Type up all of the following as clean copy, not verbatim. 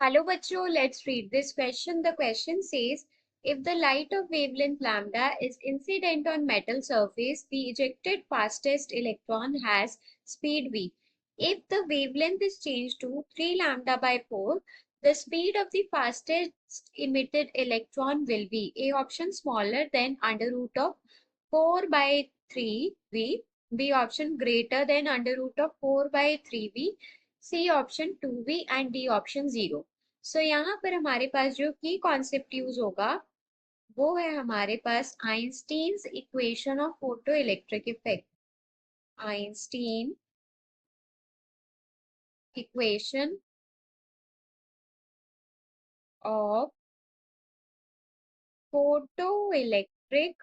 Hello bachcho, let's read this question. The question says, if the light of wavelength lambda is incident on metal surface, the ejected fastest electron has speed v. If the wavelength is changed to 3 lambda by 4, the speed of the fastest emitted electron will be A option smaller than under root of 4 by 3 v, B option greater than under root of 4 by 3 v, C option 2v and D option 0. सो यहाँ पर हमारे पास जो की concept use होगा वो है हमारे पास Einstein's equation of photo electric effect. Einstein equation of photo electric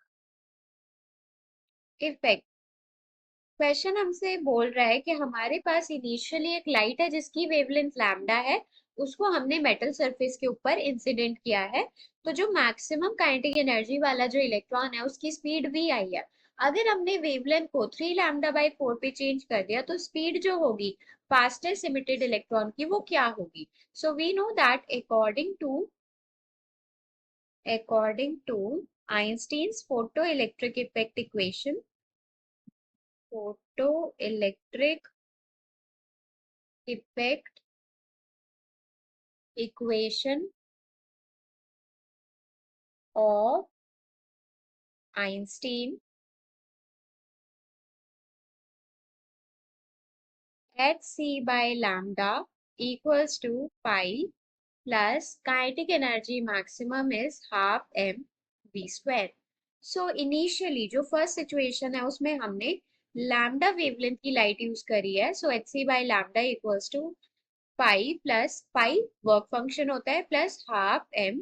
effect. Question हमसे बोल रहा है कि हमारे पास इनिशियली एक लाइट है जिसकी वेवलेंथ लैम्डा है, उसको हमने मेटल सरफेस के ऊपर इंसिडेंट किया है, तो जो मैक्सिमम काइनेटिक एनर्जी वाला जो इलेक्ट्रॉन है उसकी स्पीड v आई है। अगर हमने वेवलेंथ को 3 लैम्डा बाई 4 पे चेंज कर दिया तो स्पीड जो होगी फास्टेस्ट इमिटेड इलेक्ट्रॉन की वो क्या होगी। So we know that according to Einstein's photo electric effect equation, photo electric effect equation of Einstein hc by lambda equals to pi plus kinetic energy maximum is half m v square. So initially जो first situation है उसमें हमने lambda wavelength की light use करी है, सो hc by lambda equals to pi plus pi work function होता है plus half M.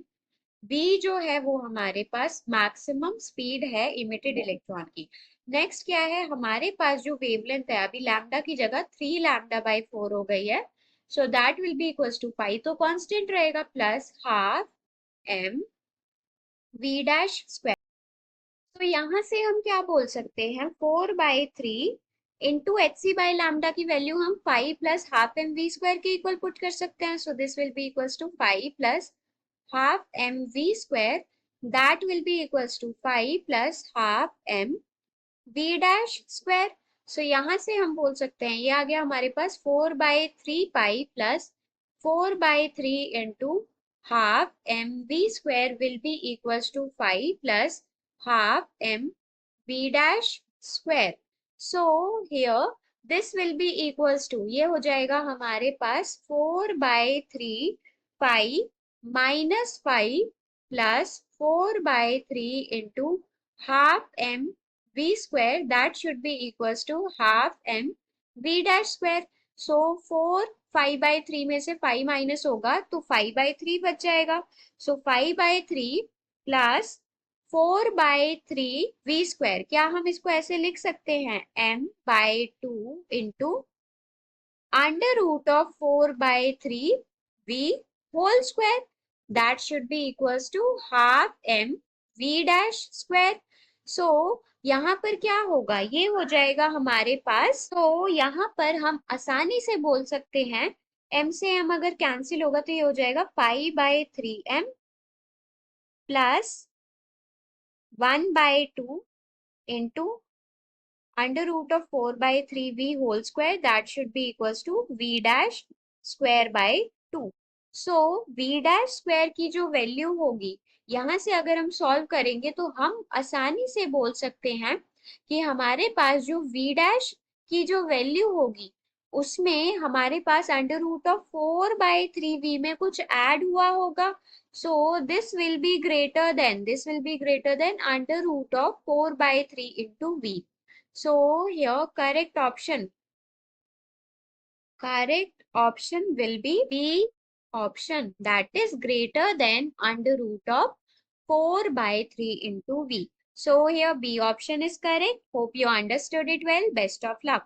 v जो है वो हमारे पास मैक्सिमम स्पीड है इमिटेड इलेक्ट्रॉन की। नेक्स्ट क्या है हमारे पास जो वेवलेंथ है अभी लैम्डा की जगह 3 लैम्डा बाई 4 हो गई है, so that will be equals to pi, तो कांस्टेंट रहेगा plus half M V dash square. तो यहाँ से हम क्या बोल सकते हैं 4/3 into H C by lambda की वैल्यू हम 5 plus half M V square के इक्वल पुट कर सकते हैं, so this will be equals to 5 plus half mv square, that will be equals to 5 plus half m v dash square. so यहाँ से हम बोल सकते हैं ये आ गया हमारे पास 4/3 pi plus 4/3 into half mv square will be equals to 5 plus half m v dash square. so here this will be equals to ये हो जाएगा हमारे पास 4/3 पाई minus 5 plus 4/3 into half m v square, that should be equals to half m v dash square. so 4 5/3 में से 5 minus होगा तो 5/3 बच जाएगा, so 5/3 प्लस 4/3 v स्क्वायर, क्या हम इसको ऐसे लिख सकते हैं m/2 into under root of 4/3 v whole square, that should be equals to half m v dash square. so यहाँ पर क्या होगा ये हो जाएगा हमारे पास, तो यहाँ पर हम आसानी से बोल सकते हैं m से m अगर कैंसिल होगा तो ये हो जाएगा π/3m plus 1/2 into under root of 4/3 v whole square, that should be equals to v dash square by 2. So v dash square की जो वैल्यू होगी यहाँ से अगर हम सॉल्व करेंगे तो हम आसानी से बोल सकते हैं कि हमारे पास जो v डैश की जो वैल्यू होगी उसमें हमारे पास अंडर रूट ऑफ 4/3 v में कुछ ऐड हुआ होगा, so this will be greater than under root of 4/3 into v. So here correct option will be B option, that is greater than under root of 4/3 into v. So here B option is correct. Hope you understood it well. Best of luck.